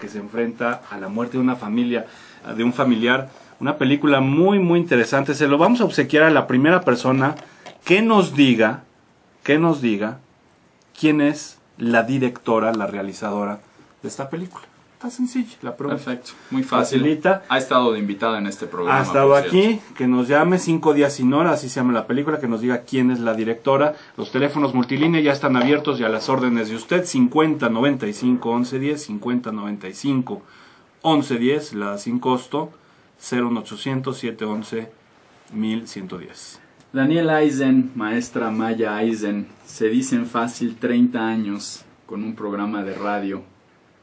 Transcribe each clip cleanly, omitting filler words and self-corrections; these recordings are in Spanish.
que se enfrenta a la muerte de una familia, de un familiar. Una película muy muy interesante. Se lo vamos a obsequiar a la primera persona que nos diga quién es la directora, la realizadora de esta película. Está sencilla la pregunta. Perfecto, muy fácil. Facilita. Ha estado de invitada en este programa. Ha estado aquí, que nos llame 5 días sin hora, así se llama la película, que nos diga quién es la directora. Los teléfonos multilínea ya están abiertos y a las órdenes de usted, 5095-1110, 5095-1110, la sin costo, 01800-711-1110. Daniel Eisen, maestra Maya Eisen, se dicen fácil 30 años con un programa de radio.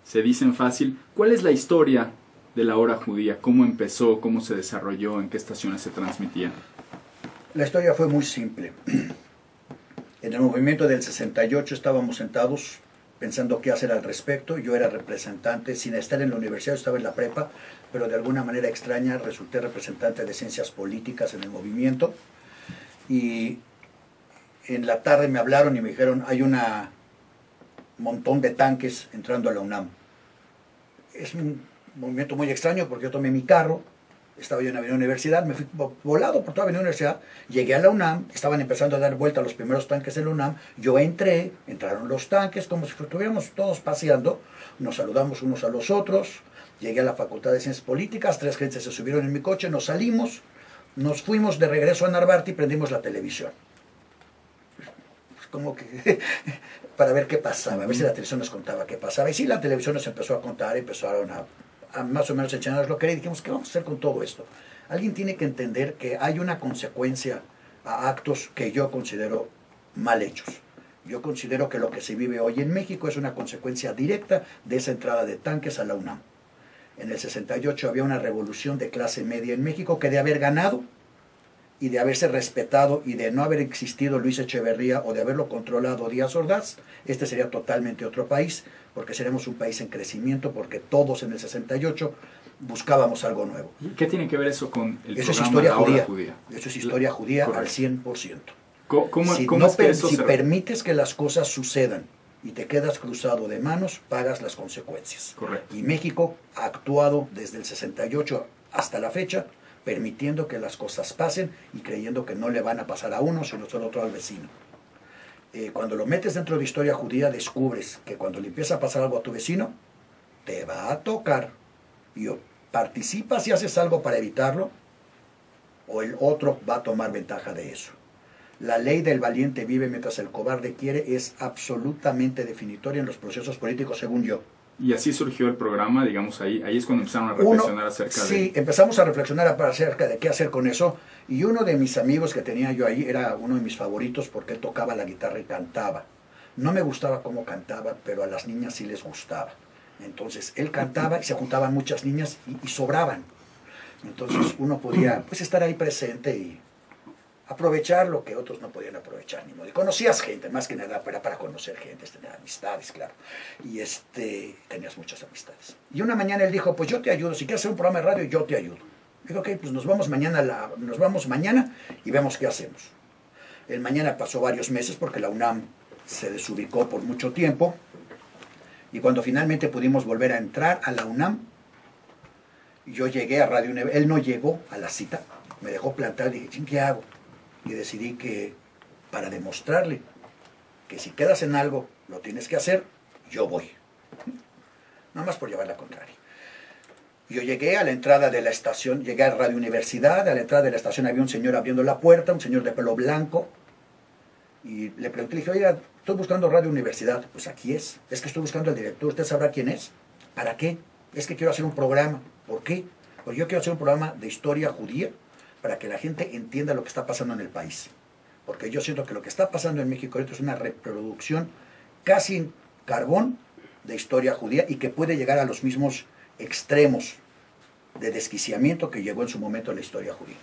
Se dicen fácil. ¿Cuál es la historia de la hora judía? ¿Cómo empezó? ¿Cómo se desarrolló? ¿En qué estaciones se transmitía? La historia fue muy simple. En el movimiento del 68 estábamos sentados pensando qué hacer al respecto. Yo era representante, sin estar en la universidad, estaba en la prepa, pero de alguna manera extraña resulté representante de ciencias políticas en el movimiento. Y en la tarde me hablaron y me dijeron, hay un montón de tanques entrando a la UNAM. Es un movimiento muy extraño porque yo tomé mi carro, estaba yo en la Avenida Universidad, me fui volado por toda la Avenida Universidad, llegué a la UNAM, estaban empezando a dar vuelta los primeros tanques en la UNAM, yo entraron los tanques como si estuviéramos todos paseando, nos saludamos unos a los otros, llegué a la Facultad de Ciencias Políticas, 3 gentes se subieron en mi coche, nos salimos, nos fuimos de regreso a Narvarte y prendimos la televisión. Como que para ver qué pasaba, a ver si la televisión nos contaba qué pasaba. Y sí, la televisión nos empezó a contar, empezaron a más o menos enseñarnos lo que era, y dijimos, ¿qué vamos a hacer con todo esto? Alguien tiene que entender que hay una consecuencia a actos que yo considero mal hechos. Yo considero que lo que se vive hoy en México es una consecuencia directa de esa entrada de tanques a la UNAM. En el 68 había una revolución de clase media en México que de haber ganado y de haberse respetado y de no haber existido Luis Echeverría o de haberlo controlado Díaz Ordaz, este sería totalmente otro país, porque seremos un país en crecimiento, porque todos en el 68 buscábamos algo nuevo. ¿Qué tiene que ver eso con el eso programa es historia La Hora judía. Eso es historia judía al 100%. Si permites que las cosas sucedan y te quedas cruzado de manos, pagas las consecuencias. Correcto. Y México ha actuado desde el 68 hasta la fecha, permitiendo que las cosas pasen y creyendo que no le van a pasar a uno, sino solo otro al vecino. Cuando lo metes dentro de historia judía, descubres que cuando le empieza a pasar algo a tu vecino, te va a tocar. Y o participas y haces algo para evitarlo, o el otro va a tomar ventaja de eso. La ley del valiente vive mientras el cobarde quiere es absolutamente definitoria en los procesos políticos, según yo. Y así surgió el programa, digamos, ahí es cuando empezaron a reflexionar acerca de... Sí, empezamos a reflexionar acerca de qué hacer con eso, y uno de mis amigos que tenía yo ahí era uno de mis favoritos porque él tocaba la guitarra y cantaba. No me gustaba cómo cantaba, pero a las niñas sí les gustaba. Entonces, él cantaba y se juntaban muchas niñas y sobraban. Entonces, uno podía pues estar ahí presente y aprovechar lo que otros no podían aprovechar ni modo. Y conocías gente, más que nada para conocer gente, tener amistades, claro. Y tenías muchas amistades. Y una mañana él dijo, pues yo te ayudo, si quieres hacer un programa de radio, yo te ayudo. Dijo, ok, pues nos vamos mañana y vemos qué hacemos. El mañana pasó varios meses porque la UNAM se desubicó por mucho tiempo. Y cuando finalmente pudimos volver a entrar a la UNAM, yo llegué a Radio Universidad, él no llegó a la cita, me dejó plantar, dije, ¿qué hago? Y decidí que para demostrarle que si quedas en algo lo tienes que hacer, yo voy. Nada más por llevar la contraria. Yo llegué a la entrada de la estación, llegué a Radio Universidad, a la entrada de la estación había un señor abriendo la puerta, un señor de pelo blanco, y le pregunté, le dije, oiga, estoy buscando Radio Universidad. Pues aquí es que estoy buscando al director, ¿usted sabrá quién es? ¿Para qué? Es que quiero hacer un programa. ¿Por qué? Pues yo quiero hacer un programa de historia judía, para que la gente entienda lo que está pasando en el país. Porque yo siento que lo que está pasando en México ahorita es una reproducción casi en carbón de historia judía y que puede llegar a los mismos extremos de desquiciamiento que llegó en su momento en la historia judía.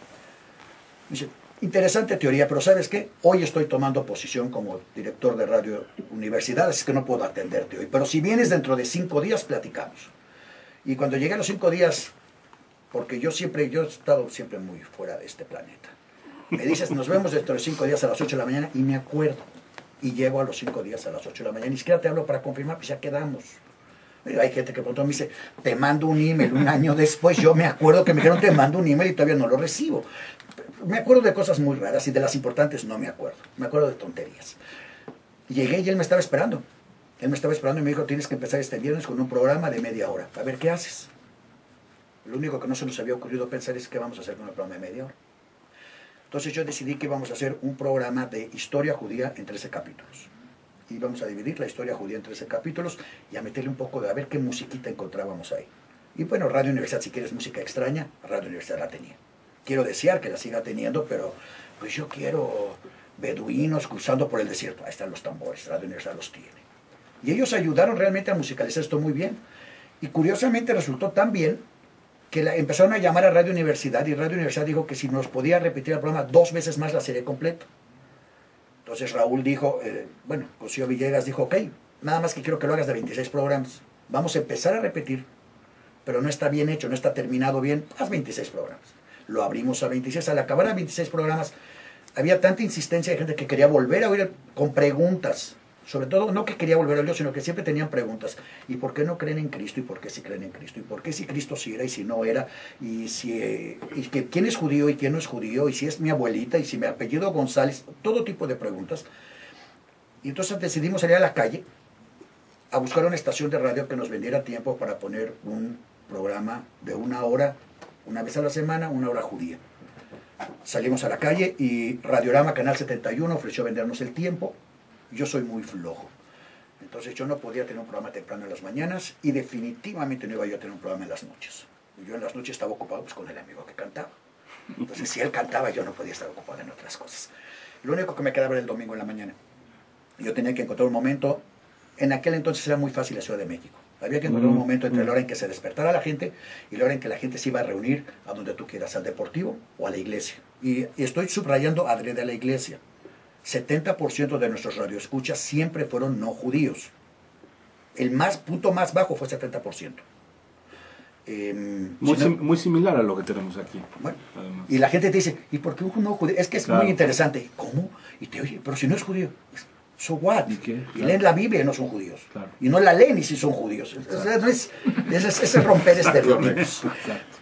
Dice, interesante teoría, pero ¿sabes qué? Hoy estoy tomando posición como director de Radio Universidad, así que no puedo atenderte hoy. Pero si vienes dentro de 5 días, platicamos. Y cuando llegué a los 5 días... porque yo he estado siempre muy fuera de este planeta. Me dices, nos vemos dentro de 5 días a las 8 de la mañana, y me acuerdo. Y llego a los 5 días a las 8 de la mañana, ni siquiera te hablo para confirmar, pues ya quedamos. Hay gente que pronto me dice, te mando un email un año después. Yo me acuerdo que me dijeron, te mando un email y todavía no lo recibo. Me acuerdo de cosas muy raras y de las importantes no me acuerdo. Me acuerdo de tonterías. Llegué y él me estaba esperando. Él me estaba esperando y me dijo, tienes que empezar este viernes con un programa de media hora. A ver, ¿qué haces? Lo único que no se nos había ocurrido pensar es qué vamos a hacer con un programa de media hora. Entonces yo decidí que íbamos a hacer un programa de historia judía en 13 capítulos. Y vamos a dividir la historia judía en 13 capítulos y a meterle un poco de a ver qué musiquita encontrábamos ahí. Y bueno, Radio Universidad, si quieres música extraña, Radio Universidad la tenía. Quiero desear que la siga teniendo, pero pues yo quiero beduinos cruzando por el desierto. Ahí están los tambores, Radio Universidad los tiene. Y ellos ayudaron realmente a musicalizar esto muy bien. Y curiosamente resultó tan bien que empezaron a llamar a Radio Universidad y Radio Universidad dijo que si nos podía repetir el programa 2 veces más la serie completa. Entonces Raúl dijo, Cosío Villegas dijo, ok, nada más que quiero que lo hagas de 26 programas. Vamos a empezar a repetir, pero no está bien hecho, no está terminado bien, haz 26 programas. Lo abrimos a 26, al acabar a 26 programas, había tanta insistencia de gente que quería volver a oír con preguntas. Sobre todo, no que quería volver a Dios, sino que siempre tenían preguntas. ¿Y por qué no creen en Cristo? ¿Y por qué sí creen en Cristo? ¿Y por qué si Cristo sí era y si no era? ¿Quién es judío y quién no es judío? ¿Y si es mi abuelita? ¿Y si mi apellido González? Todo tipo de preguntas. Y entonces decidimos salir a la calle a buscar una estación de radio que nos vendiera tiempo para poner un programa de 1 hora, una vez a la semana, 1 hora judía. Salimos a la calle y Radiorama Canal 71 ofreció vendernos el tiempo. Yo soy muy flojo, entonces yo no podía tener un programa temprano en las mañanas y definitivamente no iba yo a tener un programa en las noches. Yo en las noches estaba ocupado pues, con el amigo que cantaba. Entonces si él cantaba yo no podía estar ocupado en otras cosas. Lo único que me quedaba era el domingo en la mañana. Yo tenía que encontrar un momento, en aquel entonces era muy fácil la Ciudad de México. Había que encontrar un momento entre la hora en que se despertara la gente y la hora en que la gente se iba a reunir a donde tú quieras, al deportivo o a la iglesia. Y estoy subrayando adrede a la iglesia. 70% de nuestros radioescuchas siempre fueron no judíos. El punto más bajo fue 70%. Muy similar a lo que tenemos aquí. Bueno, y la gente te dice, ¿y por qué un no judío? Es que es muy interesante. ¿Cómo? Y te oye, pero si no es judío. So what? ¿Y qué? Y leen la Biblia y no son judíos. Claro. Y no la leen y sí son judíos. Es romper estereotipos.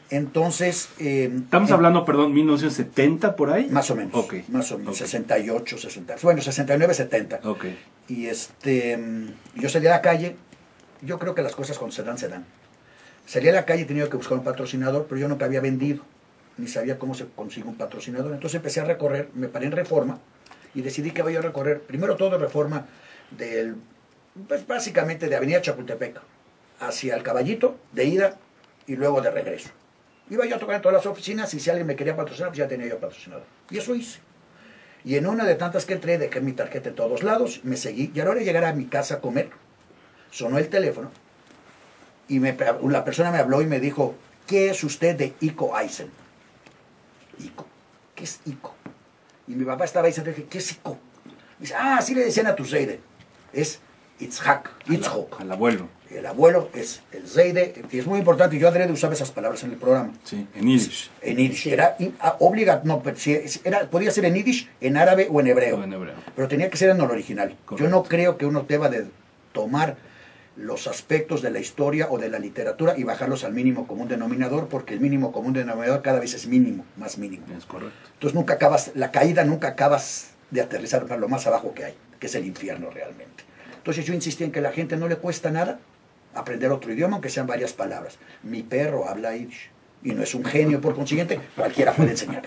Entonces... Estamos hablando, 1970 por ahí. Más o menos. Okay. Más o menos. 68, 60. Bueno, 69, 70. Okay. Y yo salí a la calle. Yo creo que las cosas cuando se dan. Salí a la calle y tenía que buscar un patrocinador, pero yo nunca había vendido. Ni sabía cómo se consigue un patrocinador. Entonces empecé a recorrer, me paré en Reforma y decidí que iba a recorrer, primero todo Reforma, pues básicamente de Avenida Chapultepec hacia el Caballito, de ida y luego de regreso. Iba yo a tocar en todas las oficinas y si alguien me quería patrocinar, pues ya tenía yo patrocinador. Y eso hice. Y en una de tantas que entré, dejé mi tarjeta en todos lados, me seguí. Y a la hora de llegar a mi casa a comer, sonó el teléfono y la persona me habló y me dijo, ¿qué es usted de Ico Eisen? Ico. ¿Qué es Ico? Y mi papá estaba ahí y dije, ¿qué es Ico? Me dice, así le decían a tu Zeide. Es Itzhak. Al abuelo. El abuelo es el Zeide, y es muy importante, yo adrede usaba esas palabras en el programa. Sí, en Yiddish. En Yiddish, era obligado, no, podía ser en Yiddish, en árabe o en hebreo. Pero tenía que ser en el original. Correcto. Yo no creo que uno deba de tomar los aspectos de la historia o de la literatura y bajarlos al mínimo común denominador, porque el mínimo común denominador cada vez es mínimo, más mínimo. Es correcto. Entonces la caída nunca acabas de aterrizar para lo más abajo que hay, que es el infierno realmente. Entonces yo insistí en que a la gente no le cuesta nada aprender otro idioma, aunque sean varias palabras. Mi perro habla Yiddish y no es un genio, por consiguiente, cualquiera puede enseñar.